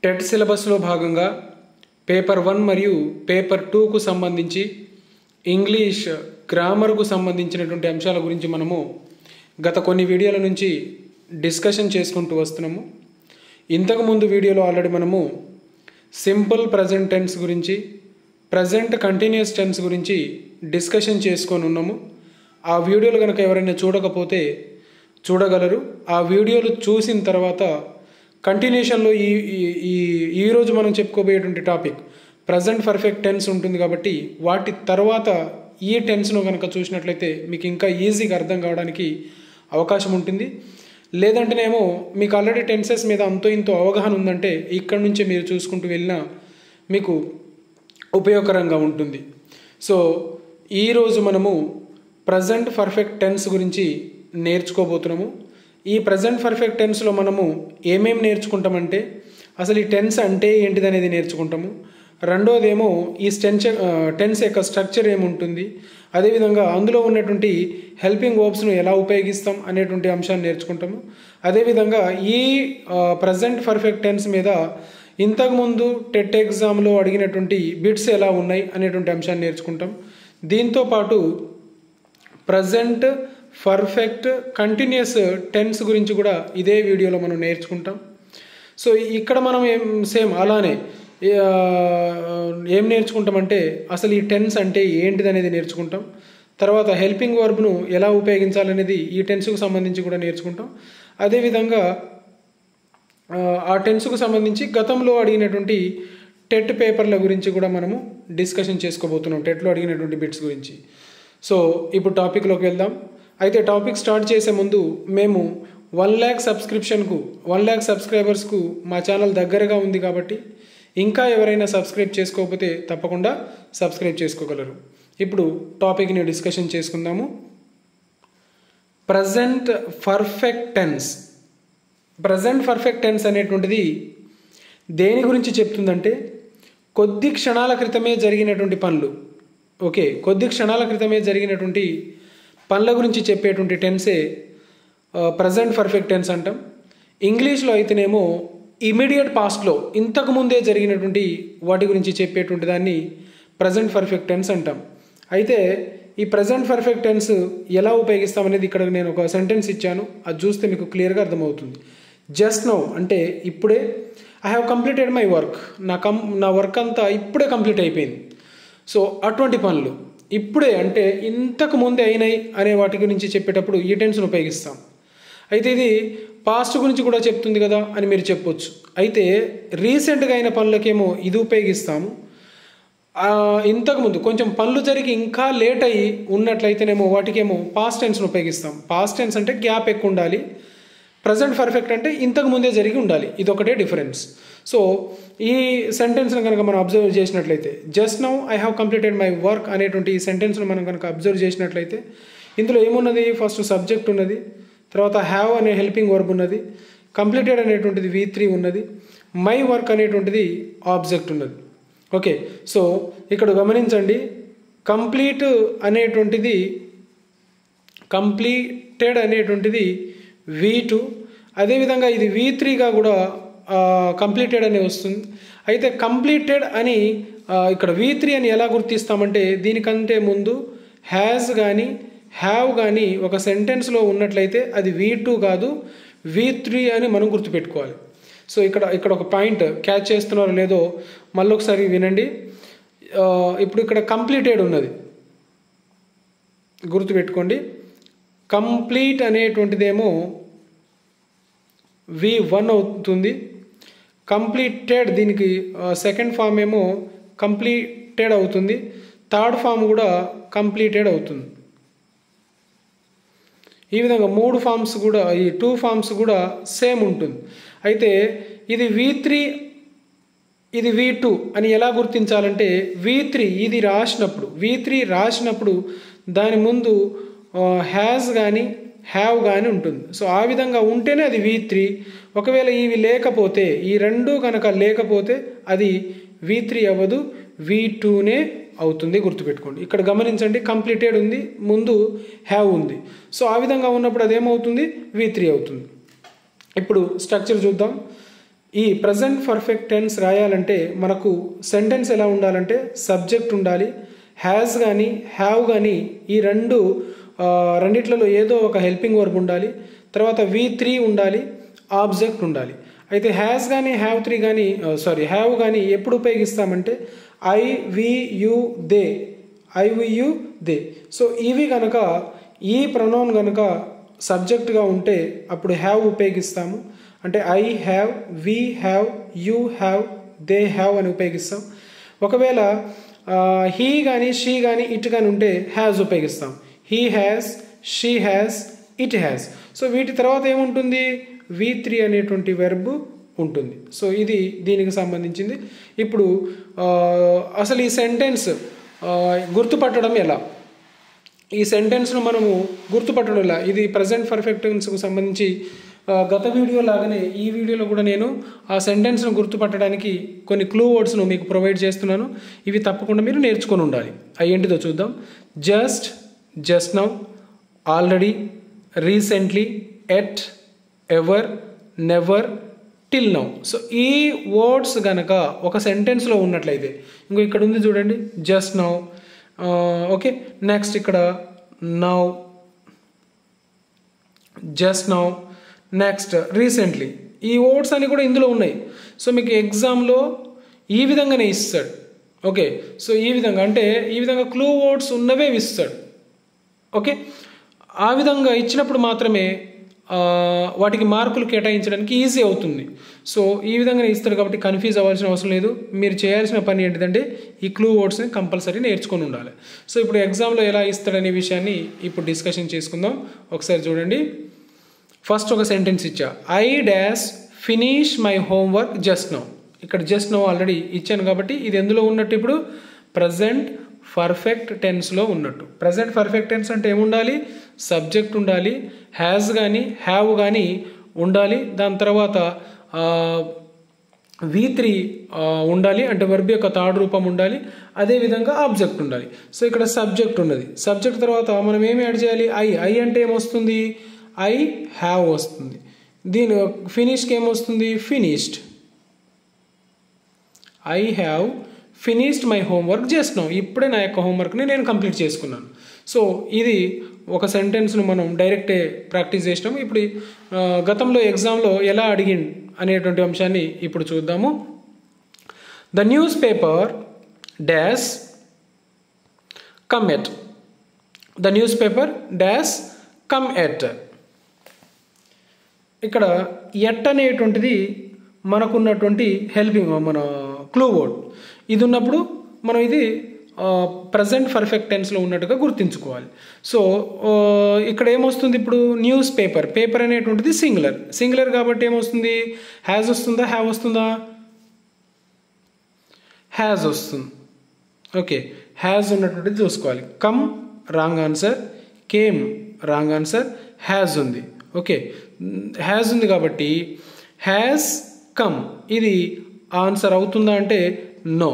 TET సిలబస్లో భాగంగా paper 1 మరియు పేపర్ 2కు సంబంధించి ఇంగ్లీష్ గ్రామర్కు సంబంధించినటువంటి అంశాల గురించి మనము గత కొన్ని వీడియోల నుంచి డిస్కషన్ చేసుకుంటూ వస్తున్నాము. ఇంతకుముందు వీడియోలో ఆల్రెడీ మనము సింపుల్ ప్రజెంట్ టెన్స్ గురించి, ప్రజెంట్ కంటిన్యూస్ టెన్స్ గురించి డిస్కషన్ చేసుకొని ఉన్నాము. ఆ వీడియోలు కనుక ఎవరైనా చూడకపోతే చూడగలరు. ఆ వీడియోలు చూసిన తర్వాత కంటిన్యూషన్లో ఈరోజు మనం చెప్పుకోబోయేటువంటి టాపిక్ ప్రజెంట్ పర్ఫెక్ట్ టెన్స్ ఉంటుంది కాబట్టి వాటి తర్వాత ఈ టెన్స్ను కనుక చూసినట్లయితే మీకు ఇంకా ఈజీగా అర్థం కావడానికి అవకాశం ఉంటుంది. లేదంటేనేమో మీకు ఆల్రెడీ టెన్సెస్ మీద అంతో ఇంతో అవగాహన ఉందంటే ఇక్కడి నుంచే మీరు చూసుకుంటూ వెళ్ళినా మీకు ఉపయోగకరంగా ఉంటుంది. సో ఈరోజు మనము ప్రజెంట్ పర్ఫెక్ట్ టెన్స్ గురించి నేర్చుకోబోతున్నాము. ఈ ప్రజెంట్ పర్ఫెక్ట్ టెన్స్లో మనము ఏమేమి నేర్చుకుంటామంటే అసలు ఈ టెన్స్ అంటే ఏంటిది అనేది నేర్చుకుంటాము. రెండోదేమో ఈ టెన్స్ యొక్క స్ట్రక్చర్ ఏముంటుంది, అదేవిధంగా అందులో ఉన్నటువంటి హెల్పింగ్ వర్బ్స్ను ఎలా ఉపయోగిస్తాం అనేటువంటి అంశాన్ని నేర్చుకుంటాము. అదేవిధంగా ఈ ప్రజెంట్ పర్ఫెక్ట్ టెన్స్ మీద ఇంతకుముందు టెట్ ఎగ్జామ్లో అడిగినటువంటి బిట్స్ ఎలా ఉన్నాయి అనేటువంటి అంశాన్ని నేర్చుకుంటాం. దీంతోపాటు ప్రజెంట్ పర్ఫెక్ట్ కంటిన్యూస్ టెన్స్ గురించి కూడా ఇదే వీడియోలో మనం నేర్చుకుంటాం. సో ఇక్కడ మనం అలానే ఏం నేర్చుకుంటామంటే అసలు ఈ టెన్స్ అంటే ఏంటిది అనేది నేర్చుకుంటాం. తర్వాత హెల్పింగ్ వర్బ్ను ఎలా ఉపయోగించాలనేది ఈ టెన్స్కు సంబంధించి కూడా నేర్చుకుంటాం. అదేవిధంగా ఆ టెన్స్కు సంబంధించి గతంలో అడిగినటువంటి టెట్ పేపర్ల గురించి కూడా మనము డిస్కషన్ చేసుకోబోతున్నాం, టెట్లో అడిగినటువంటి బిట్స్ గురించి. సో ఇప్పుడు టాపిక్లోకి వెళ్దాం. అయితే టాపిక్ స్టార్ట్ చేసే ముందు మేము 1 lakh సబ్స్క్రిప్షన్కు 1 lakh సబ్స్క్రైబర్స్కు మా ఛానల్ దగ్గరగా ఉంది కాబట్టి ఇంకా ఎవరైనా సబ్స్క్రైబ్ చేసుకోకపోతే తప్పకుండా సబ్స్క్రైబ్ చేసుకోగలరు. ఇప్పుడు టాపిక్ని డిస్కషన్ చేసుకుందాము. Present perfect tense. Present perfect tense అనేటువంటిది దేని గురించి చెప్తుందంటే కొద్ది క్షణాల క్రితమే జరిగినటువంటి పనులు. ఓకే, కొద్ది క్షణాల క్రితమే జరిగినటువంటి పనుల గురించి చెప్పేటువంటి టెన్సే ప్రజెంట్ పర్ఫెక్ట్ టెన్స్ అంటాం. ఇంగ్లీష్లో అయితేనేమో ఇమీడియట్ పాస్ట్లో ఇంతకుముందే జరిగినటువంటి వాటి గురించి చెప్పేటువంటి దాన్ని ప్రజెంట్ పర్ఫెక్ట్ టెన్స్ అంటాం. అయితే ఈ ప్రజెంట్ పర్ఫెక్ట్ టెన్స్ ఎలా ఉపయోగిస్తామనేది ఇక్కడ నేను ఒక సెంటెన్స్ ఇచ్చాను, అది చూస్తే మీకు క్లియర్గా అర్థమవుతుంది. జస్ట్ నౌ అంటే ఇప్పుడే, I have completed my work, నా వర్క్ అంతా ఇప్పుడే కంప్లీట్ అయిపోయింది. సో అటువంటి పనులు ఇప్పుడే అంటే ఇంతకు ముందే అయినాయి అనే వాటి గురించి చెప్పేటప్పుడు ఈ టెన్స్ను ఉపయోగిస్తాం. అయితే ఇది పాస్ట్ గురించి కూడా చెప్తుంది కదా అని మీరు చెప్పొచ్చు. అయితే రీసెంట్గా అయిన పనులకేమో ఇది ఉపయోగిస్తాము. ఇంతకుముందు కొంచెం పనులు జరిగి ఇంకా లేట్ అయ్యి ఉన్నట్లయితేనేమో వాటికేమో పాస్ట్ టెన్స్ను ఉపయోగిస్తాం. పాస్ట్ టెన్స్ అంటే గ్యాప్ ఎక్కువ ఉండాలి, ప్రజెంట్ పర్ఫెక్ట్ అంటే ఇంతకు ముందే జరిగి ఉండాలి. ఇదొకటే డిఫరెన్స్. సో ఈ సెంటెన్స్ను కనుక మనం అబ్జర్వ్ చేసినట్లయితే just now I have completed my work అనేటువంటి ఈ సెంటెన్స్ను మనం కనుక అబ్జర్వ్ చేసినట్లయితే ఇందులో ఏమున్నది, ఫస్ట్ సబ్జెక్ట్ ఉన్నది, తర్వాత హ్యావ్ అనే హెల్పింగ్ వర్బ్ ఉన్నది, కంప్లీటెడ్ అనేటువంటిది V3 ఉన్నది, మై వర్క్ అనేటువంటిది ఆబ్జెక్ట్ ఉన్నది. ఓకే, సో ఇక్కడ గమనించండి, కంప్లీటెడ్ అనేటువంటిది V2, అదేవిధంగా ఇది V3గా కూడా కంప్లీటెడ్ అని వస్తుంది. అయితే కంప్లీటెడ్ అని ఇక్కడ V3 అని ఎలా గుర్తిస్తామంటే దీనికంటే ముందు హ్యాజ్ కానీ హ్యావ్ కానీ ఒక సెంటెన్స్లో ఉన్నట్లయితే అది V2 కాదు V3 అని మనం గుర్తుపెట్టుకోవాలి. సో ఇక్కడ ఒక పాయింట్ క్యాచ్ చేస్తున్నారో లేదో మళ్ళీ ఒకసారి వినండి. ఇప్పుడు ఇక్కడ కంప్లీటెడ్ ఉన్నది గుర్తుపెట్టుకోండి. కంప్లీట్ అనేటువంటిదేమో V1 అవుతుంది. కంప్లీటెడ్ దీనికి సెకండ్ ఫామ్ ఏమో కంప్లీటెడ్ అవుతుంది, థర్డ్ ఫామ్ కూడా కంప్లీటెడ్ అవుతుంది. ఈ విధంగా 3 ఫామ్స్ కూడా, ఈ 2 ఫామ్స్ కూడా సేమ్ ఉంటుంది. అయితే ఇది V3 ఇది V2 అని ఎలా గుర్తించాలంటే V3 రాసినప్పుడు దాని ముందు హ్యాజ్ కానీ హ్యావ్ కానీ ఉంటుంది. సో ఆ విధంగా ఉంటేనే అది V3. ఒకవేళ ఇవి లేకపోతే, ఈ రెండు కనుక లేకపోతే అది V3 అవ్వదు, V2నే అవుతుంది. గుర్తుపెట్టుకోండి. ఇక్కడ గమనించండి, కంప్లీటెడ్ ఉంది, ముందు హ్యావ్ ఉంది. సో ఆ విధంగా ఉన్నప్పుడు అదేమవుతుంది, V3 అవుతుంది. ఇప్పుడు స్ట్రక్చర్ చూద్దాం. ఈ ప్రజెంట్ పర్ఫెక్ట్ టెన్స్ రాయాలంటే మనకు సెంటెన్స్ ఎలా ఉండాలంటే సబ్జెక్ట్ ఉండాలి, హ్యాస్ కానీ హ్యావ్ కానీ ఈ రెండిట్లలో ఏదో ఒక హెల్పింగ్ వర్బ్ ఉండాలి, తర్వాత V3 ఉండాలి, ఆబ్జెక్ట్ ఉండాలి. అయితే హ్యాస్ కానీ హ్యావ్ కానీ ఎప్పుడు ఉపయోగిస్తామంటే ఐ వి యు దే. సో ఇవి కనుక ఈ ప్రొనౌన్ కనుక సబ్జెక్ట్గా ఉంటే అప్పుడు హ్యావ్ ఉపయోగిస్తాము. అంటే I have, we have, you have, they have అని ఉపయోగిస్తాం. ఒకవేళ హీ కానీ షీ కానీ ఇట్ కానీ ఉంటే హ్యాస్ ఉపయోగిస్తాం. He has, she has, it has. So వీటి తర్వాత ఏముంటుంది? V3 అనేటువంటి వెర్బ్ ఉంటుంది. సో ఇది దీనికి సంబంధించింది. ఇప్పుడు అసలు ఈ సెంటెన్స్ గుర్తుపట్టడం ఎలా? ఈ సెంటెన్స్ను మనము గుర్తుపట్టడం ఎలా? ఇది ప్రజెంట్ పర్ఫెక్ట్ టెన్స్కు సంబంధించి గత వీడియో లాగానే ఈ వీడియోలో కూడా నేను ఆ సెంటెన్స్ను గుర్తుపట్టడానికి కొన్ని క్లూ వర్డ్స్ను మీకు ప్రొవైడ్ చేస్తున్నాను. ఇవి తప్పకుండా మీరు నేర్చుకొని ఉండాలి. అయ్యేంటిదో చూద్దాం. Just, just now, already, recently, at, ever, never, till now. So ఈ వర్డ్స్ గనక ఒక సెంటెన్స్లో ఉన్నట్లయితే, ఇంకో ఇక్కడ ఉంది చూడండి, జస్ట్ నౌ. ఓకే, నెక్స్ట్ ఇక్కడ now, just now, next recently. ఈ వర్డ్స్ అన్ని కూడా ఇందులో ఉన్నాయి. సో మీకు ఎగ్జామ్లో ఈ విధంగానే ఇస్తాడు. ఓకే, సో ఈ విధంగా అంటే ఈ విధంగా క్లూ వర్డ్స్ ఉన్నవే ఇస్తాడు. ఓకే, ఆ విధంగా ఇచ్చినప్పుడు మాత్రమే వాటికి మార్కులు కేటాయించడానికి ఈజీ అవుతుంది. సో ఈ విధంగానే ఇస్తాడు కాబట్టి కన్ఫ్యూజ్ అవ్వాల్సిన అవసరం లేదు. మీరు చేయాల్సిన పని ఏంటిదంటే ఈ క్లూ వర్డ్స్ని కంపల్సరీ నేర్చుకొని ఉండాలి. సో ఇప్పుడు ఎగ్జామ్లో ఎలా ఇస్తాడనే విషయాన్ని ఇప్పుడు డిస్కషన్ చేసుకుందాం. ఒకసారి చూడండి. ఫస్ట్ ఒక సెంటెన్స్ ఇచ్చా, I dash finish my homework just now. ఇక్కడ జస్ట్ నౌ ఆల్రెడీ ఇచ్చాను కాబట్టి ఇది ఎందులో ఉన్నట్టు? ఇప్పుడు ప్రజెంట్ పర్ఫెక్ట్ టెన్స్లో ఉన్నట్టు. ప్రజెంట్ పర్ఫెక్ట్ టెన్స్ అంటే ఏముండాలి? సబ్జెక్ట్ ఉండాలి, హ్యాస్ కానీ హ్యావ్ కానీ ఉండాలి, దాని తర్వాత V3 ఉండాలి, అంటే వర్బ్ యొక్క థర్డ్ రూపం ఉండాలి, అదేవిధంగా ఆబ్జెక్ట్ ఉండాలి. సో ఇక్కడ సబ్జెక్ట్ ఉన్నది. సబ్జెక్ట్ తర్వాత మనం ఏమి యాడ్ చేయాలి? ఐ అంటే ఏమొస్తుంది? ఐ హ్యావ్ వస్తుంది. దీని ఫినిష్కి ఏమొస్తుంది? Finished. I have finished my homework just now. ఇప్పుడే నా యొక్క హోంవర్క్ని నేను కంప్లీట్ చేసుకున్నాను. సో ఇది ఒక సెంటెన్స్ను మనం డైరెక్టే ప్రాక్టీస్ చేసినాము. ఇప్పుడు గతంలో ఎగ్జామ్లో ఎలా అడిగింది అనేటువంటి అంశాన్ని ఇప్పుడు చూద్దాము. The news paper dash come at. The news paper dash come at. ఇక్కడ ఎట్ అనేటువంటిది మనకున్నటువంటి హెల్పింగ్ మన క్లూ వర్డ్. ఇది ఉన్నప్పుడు మనం ఇది ప్రజెంట్ పర్ఫెక్ట్ టెన్స్లో ఉన్నట్టుగా గుర్తించుకోవాలి. సో ఇక్కడ ఏమొస్తుంది? ఇప్పుడు న్యూస్ పేపర్, పేపర్ అనేటువంటిది సింగులర్ కాబట్టి ఏమొస్తుంది? హ్యాజ్ వస్తుందా, హ్యావ్ వస్తుందా? హ్యాజ్ వస్తుంది. ఓకే, హ్యాజ్ ఉన్నటువంటిది చూసుకోవాలి. Come wrong answer, came wrong answer, has ఉంది. ఓకే, హ్యాజ్ ఉంది కాబట్టి హ్యాజ్ కమ్ ఇది ఆన్సర్ అవుతుందా అంటే నో.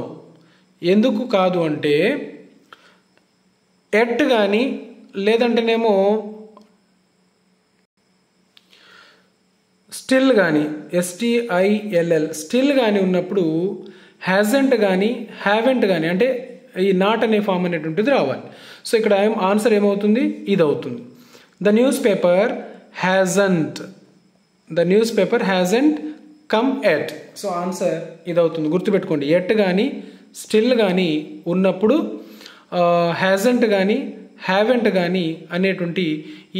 ఎందుకు కాదు అంటే ఎట్ కానీ లేదంటేనేమో స్టిల్ కానీ STILL స్టిల్ కానీ ఉన్నప్పుడు హ్యాజంట్ కానీ హ్యావెంట్ కానీ అంటే ఈ నాట్ అనే ఫామ్ అనేటువంటిది రావాలి. సో ఇక్కడ ఆన్సర్ ఏమవుతుంది? ఇది అవుతుంది. The news paper hasn't come at. So answer ఇది అవుతుంది. గుర్తుపెట్టుకోండి, ఎట్ కానీ స్టిల్ కానీ ఉన్నప్పుడు హ్యాజంట్ కానీ హ్యావెంట్ కానీ అనేటువంటి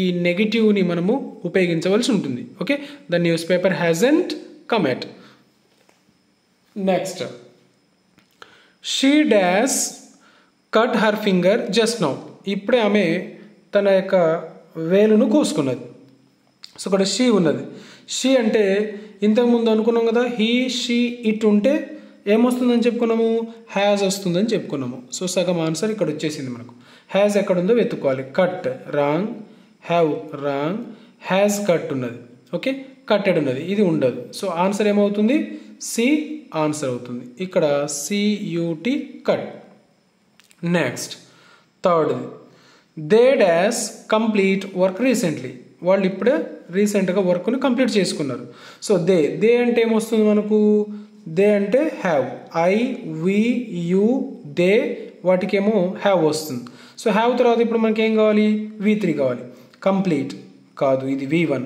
ఈ నెగిటివ్ని మనము ఉపయోగించవలసి ఉంటుంది. Okay, the news paper hasn't come at. Next, she dash cut her finger just now. ఇప్పుడే ఆమె తన యొక్క వేలును కోసుకున్నది. సో ఇక్కడ షీ ఉన్నది. షీ అంటే ఇంతకుముందు అనుకున్నాం కదా, హీ షీ ఇట్ ఉంటే ఏమొస్తుందని చెప్పుకున్నాము? హ్యాజ్ వస్తుందని చెప్పుకున్నాము. సో సగం ఆన్సర్ ఇక్కడ వచ్చేసింది మనకు. హ్యాజ్ ఎక్కడుందో వెతుక్కోవాలి. Cut wrong, have wrong, has cut ఉన్నది. ఓకే, కట్టెడ్ ఉన్నది, ఇది ఉండదు. సో ఆన్సర్ ఏమవుతుంది? సి ఆన్సర్ అవుతుంది. ఇక్కడ CUT cut. Next third, they dash complete work recently. వాళ్ళు ఇప్పుడే రీసెంట్గా వర్క్ని కంప్లీట్ చేసుకున్నారు. సో దే అంటే ఏమొస్తుంది మనకు, దే అంటే have, I we you they వాటికేమో హ్యావ్ వస్తుంది. సో హ్యావ్ తర్వాత ఇప్పుడు మనకి ఏం కావాలి, V3 కావాలి. కంప్లీట్ కాదు, ఇది V1.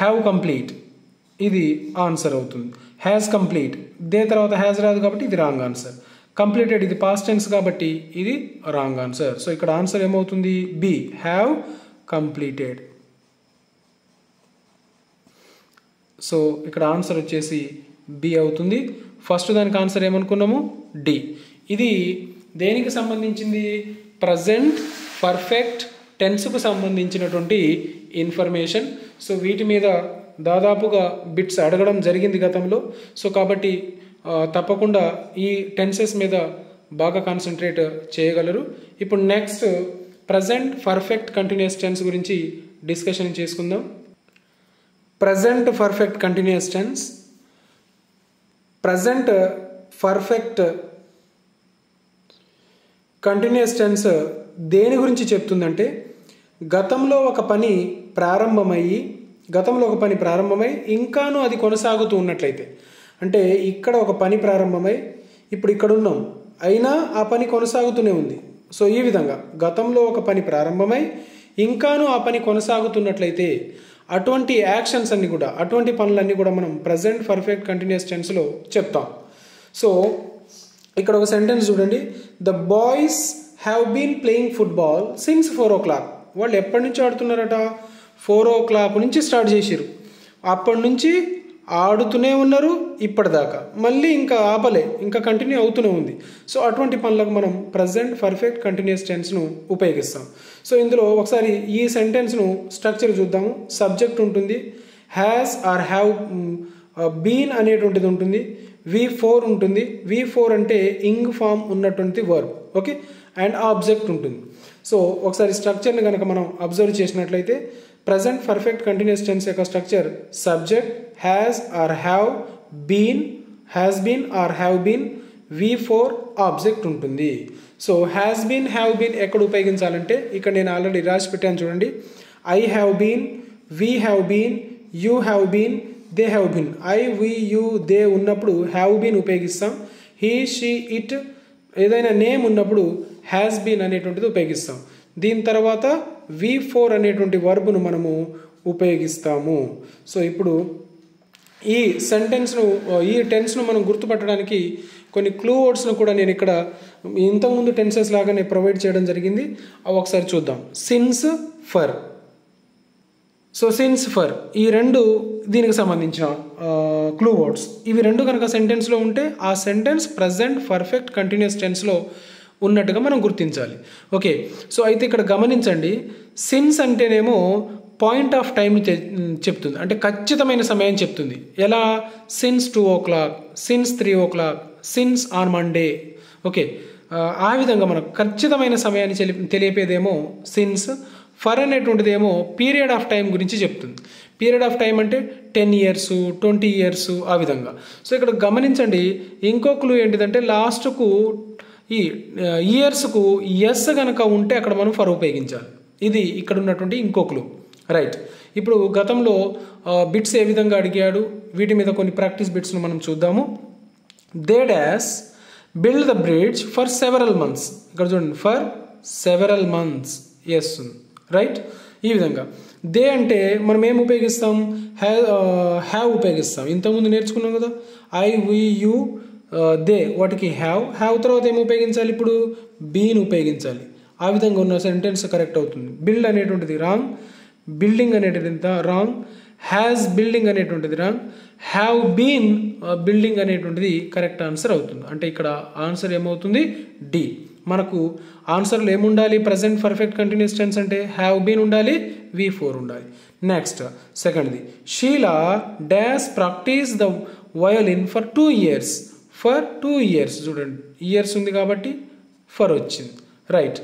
హ్యావ్ కంప్లీట్ ఇది ఆన్సర్ అవుతుంది. హ్యాస్ కంప్లీట్, దే తర్వాత హ్యాస్ రాదు కాబట్టి ఇది రాంగ్ ఆన్సర్. కంప్లీటెడ్ ఇది పాస్ట్ టెన్స్ కాబట్టి ఇది రాంగ్ ఆన్సర్. సో ఇక్కడ ఆన్సర్ ఏమవుతుంది, బి, హ్యావ్ కంప్లీటెడ్. సో ఇక్కడ ఆన్సర్ వచ్చేసి బి అవుతుంది. ఫస్ట్ దానికి ఆన్సర్ ఏమనుకున్నాము, డి. ఇది దేనికి సంబంధించింది, ప్రజెంట్ పర్ఫెక్ట్ టెన్స్కు సంబంధించినటువంటి ఇన్ఫర్మేషన్. సో వీటి మీద దాదాపుగా బిట్స్ అడగడం జరిగింది గతంలో. సో కాబట్టి తప్పకుండా ఈ టెన్సెస్ మీద బాగా కాన్సన్ట్రేట్ చేయగలరు. ఇప్పుడు next present perfect continuous tense గురించి డిస్కషన్ చేసుకుందాం. Present perfect continuous tense. Present perfect continuous tense దేని గురించి చెప్తుందంటే, గతంలో ఒక పని ప్రారంభమై ఇంకాను అది కొనసాగుతూ ఉన్నట్లయితే, అంటే ఇక్కడ ఒక పని ప్రారంభమై ఇప్పుడు ఇక్కడ ఉన్నాం, అయినా ఆ పని కొనసాగుతూనే ఉంది. సో ఈ విధంగా గతంలో ఒక పని ప్రారంభమై ఇంకాను ఆ పని కొనసాగుతున్నట్లయితే అటువంటి యాక్షన్స్ అన్ని కూడా, అటువంటి పనులన్నీ కూడా మనం ప్రజెంట్ పర్ఫెక్ట్ కంటిన్యూస్ టెన్స్లో చెప్తాం. సో ఇక్కడ ఒక సెంటెన్స్ చూడండి, the boys have been playing football since 4 o'clock. వాళ్ళు ఎప్పటి నుంచి ఆడుతున్నారట, 4 o'clock నుంచి స్టార్ట్ చేసిరు, అప్పటి నుంచి ఆడుతూనే ఉన్నారు ఇప్పటిదాకా, మళ్ళీ ఇంకా ఆపలే, ఇంకా కంటిన్యూ అవుతూనే ఉంది. సో అటువంటి పనులకు మనం ప్రజెంట్ పర్ఫెక్ట్ కంటిన్యూస్ టెన్స్ను ఉపయోగిస్తాం. సో ఇందులో ఒకసారి ఈ సెంటెన్స్ను స్ట్రక్చర్ చూద్దాము. సబ్జెక్ట్ ఉంటుంది, హ్యాస్ ఆర్ హ్యావ్ బీన్ అనేటువంటిది ఉంటుంది, V4 ఉంటుంది. V4 అంటే ఇంగ్ ఫామ్ ఉన్నటువంటి వర్బ్, ఓకే, అండ్ ఆబ్జెక్ట్ ఉంటుంది. సో ఒకసారి స్ట్రక్చర్ని కనుక మనం అబ్జర్వ్ చేసినట్లయితే ప్రజెంట్ పర్ఫెక్ట్ కంటిన్యూస్ టెన్స్ యొక్క structure subject has or have been, has been or have been, V4 object ఉంటుంది. So has been, have been ఎక్కడ ఉపయోగించాలంటే ఇక్కడ నేను ఆల్రెడీ రాసి పెట్టాను చూడండి. I have been, we have been, you have been, they have been. I we you they ఉన్నప్పుడు have been ఉపయోగిస్తాం. హీ షీ ఇట్ ఏదైనా నేమ్ ఉన్నప్పుడు హ్యాస్ బీన్ అనేటువంటిది ఉపయోగిస్తాం. దీని తర్వాత V4 అనేటువంటి వర్బ్ను మనము ఉపయోగిస్తాము. సో ఇప్పుడు ఈ సెంటెన్స్ను, ఈ టెన్స్ను మనం గుర్తుపట్టడానికి కొన్ని క్లూ వర్డ్స్ను కూడా నేను ఇక్కడ ఇంతకుముందు టెన్సెస్ లాగానే ప్రొవైడ్ చేయడం జరిగింది. అవి ఒకసారి చూద్దాం. Since, for. So since, for ఈ రెండు దీనికి సంబంధించిన క్లూ వర్డ్స్. ఇవి రెండు కనుక సెంటెన్స్లో ఉంటే ఆ సెంటెన్స్ ప్రజెంట్ పర్ఫెక్ట్ కంటిన్యూస్ టెన్స్లో ఉన్నట్టుగా మనం గుర్తించాలి. ఓకే, సో అయితే ఇక్కడ గమనించండి, సిన్స్ అంటేనేమో పాయింట్ ఆఫ్ టైంని చెప్తుంది, అంటే ఖచ్చితమైన సమయం చెప్తుంది. ఎలా, since 2 o'clock, since 3 o'clock, since on Monday. Okay, ఆ విధంగా మనకు ఖచ్చితమైన సమయాన్ని తెలియపేదేమో సిన్స్. ఫర్ అనేటువంటిది ఏమో పీరియడ్ ఆఫ్ టైం గురించి చెప్తుంది. పీరియడ్ ఆఫ్ టైం అంటే 10 years, 20 years ఆ విధంగా. సో ఇక్కడ గమనించండి, ఇంకో క్లూ ఏంటిదంటే లాస్ట్కు ఈ ఇయర్స్కు ఎస్ కనుక ఉంటే అక్కడ మనం ఫర్ ఉపయోగించాలి. ఇది ఇక్కడ ఉన్నటువంటి ఇంకో క్లూ. రైట్, ఇప్పుడు గతంలో బిట్స్ ఏ విధంగా అడిగాడు, వీటి మీద కొన్ని ప్రాక్టీస్ బిట్స్ను మనం చూద్దాము. They dash build the bridge for several months. ఇక్కడ చూడండి, for several months yes, right. ఈ విధంగా దే అంటే మనం ఏం ఉపయోగిస్తాం, హ్యావ్ ఉపయోగిస్తాం. ఇంతకుముందు నేర్చుకున్నాం కదా, ఐ వి యూ దే వాటికి హ్యావ్ తర్వాత ఏం ఉపయోగించాలి, ఇప్పుడు బీన్ ఉపయోగించాలి. ఆ విధంగా ఉన్న సెంటెన్స్ కరెక్ట్ అవుతుంది. బిల్డ్ అనేటువంటిది రాంగ్, బిల్డింగ్ అనేటువంటిది రాంగ్, హ్యాస్ బిల్డింగ్ అనేటువంటిది రాంగ్, హ్యావ్ బీన్ బిల్డింగ్ అనేటువంటిది కరెక్ట్ ఆన్సర్ అవుతుంది. అంటే ఇక్కడ ఆన్సర్ ఏమవుతుంది, డి. మనకు ఆన్సర్లో ఏముండాలి, ప్రజెంట్ పర్ఫెక్ట్ కంటిన్యూస్ టెన్స్ అంటే హ్యావ్ బీన్ ఉండాలి, V4 ఉండాలి. నెక్స్ట్ సెకండ్ది, Sheela dash practise the violin for 2 years. For 2 years చూడండి, ఇయర్స్ ఉంది కాబట్టి ఫర్ వచ్చింది. రైట్,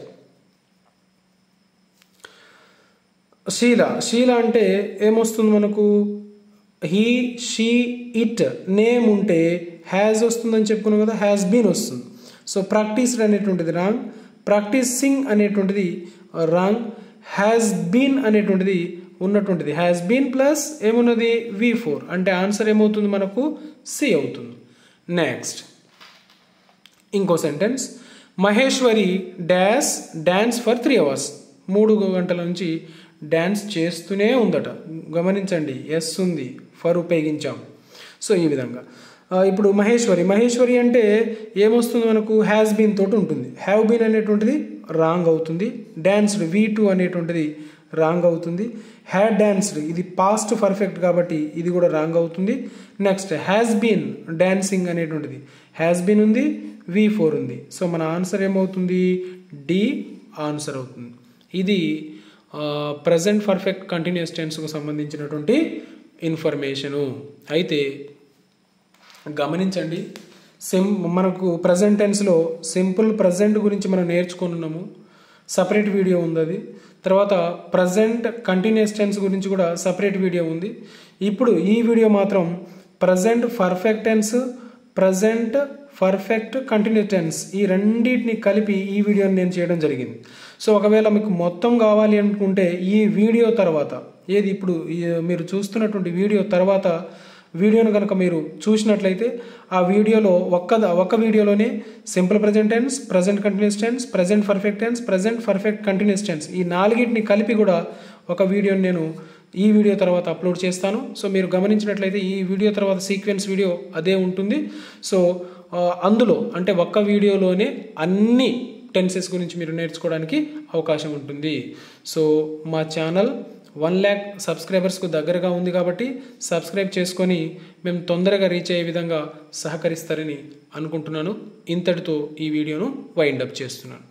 షీలా అంటే ఏమొస్తుంది మనకు, హీ షీ ఇట్. నేమ్ ఉంటే హ్యాజ్ వస్తుందని చెప్పుకున్నాం కదా, హ్యాస్ బీన్ వస్తుంది. సో ప్రాక్టీస్డ్ అనేటువంటిది రాంగ్, ప్రాక్టీసింగ్ అనేటువంటిది రాంగ్, హ్యాస్ బీన్ అనేటువంటిది ఉన్నటువంటిది హ్యాస్ బీన్ ప్లస్ ఏమున్నది V4 అంటే ఆన్సర్ ఏమవుతుంది మనకు సి అవుతుంది. నెక్స్ట్ ఇంకో sentence, Maheshwari dance for 3 hours 3 గంటల నుంచి డ్యాన్స్ చేస్తూనే ఉందట. గమనించండి ఎస్ ఉంది, ఫర్ ఉపయోగించాం. సో ఈ విధంగా ఇప్పుడు మహేశ్వరి అంటే ఏమొస్తుంది మనకు హ్యాస్ బీన్ తోటి ఉంటుంది. హ్యావ్ బీన్ అనేటువంటిది రాంగ్ అవుతుంది. డాన్స్డ్ V2 అనేటువంటిది రాంగ్ అవుతుంది. హ్యాడ్ డాన్స్డ్ ఇది పాస్ట్ పర్ఫెక్ట్ కాబట్టి ఇది కూడా రాంగ్ అవుతుంది. నెక్స్ట్ హ్యాస్ బీన్ డాన్సింగ్ అనేటువంటిది హ్యాస్ బీన్ ఉంది, V4 ఉంది. సో మన ఆన్సర్ ఏమవుతుంది డి ఆన్సర్ అవుతుంది. ఇది ప్రజెంట్ పర్ఫెక్ట్ కంటిన్యూస్ టెన్స్కు సంబంధించినటువంటి ఇన్ఫర్మేషను. అయితే గమనించండి మనకు ప్రజెంట్ టెన్స్లో సింపుల్ ప్రజెంట్ గురించి మనం నేర్చుకున్నాము, సపరేట్ వీడియో ఉంది అది. తర్వాత ప్రజెంట్ కంటిన్యూస్ టెన్స్ గురించి కూడా సపరేట్ వీడియో ఉంది. ఇప్పుడు ఈ వీడియో మాత్రం present perfect tense, present perfect continuous tense ఈ రెండింటిని కలిపి ఈ వీడియోని నేను చేయడం జరిగింది. సో ఒకవేళ మీకు మొత్తం కావాలి అనుకుంటే ఈ వీడియో తర్వాత ఇప్పుడు మీరు చూస్తున్నటువంటి వీడియో తర్వాత వీడియోను కనుక మీరు చూసినట్లయితే ఆ వీడియోలో ఒక్క వీడియోలోనే simple present tense, present continuous tense, present perfect tense, present perfect continuous tense ఈ 4ని కలిపి కూడా ఒక వీడియోని నేను ఈ వీడియో తర్వాత అప్లోడ్ చేస్తాను. సో మీరు గమనించినట్లయితే ఈ వీడియో తర్వాత సీక్వెన్స్ వీడియో అదే ఉంటుంది. సో అందులో అంటే ఒక్క వీడియోలోనే అన్ని టెన్సెస్ గురించి మీరు నేర్చుకోవడానికి అవకాశం ఉంటుంది. సో మా ఛానల్ 1 lakh సబ్స్క్రైబర్స్కు దగ్గరగా ఉంది కాబట్టి సబ్స్క్రైబ్ చేసుకొని మేము తొందరగా రీచ్ అయ్యే విధంగా సహకరిస్తారని అనుకుంటున్నాను. ఇంతటితో ఈ వీడియోను వైండప్ చేస్తున్నాను.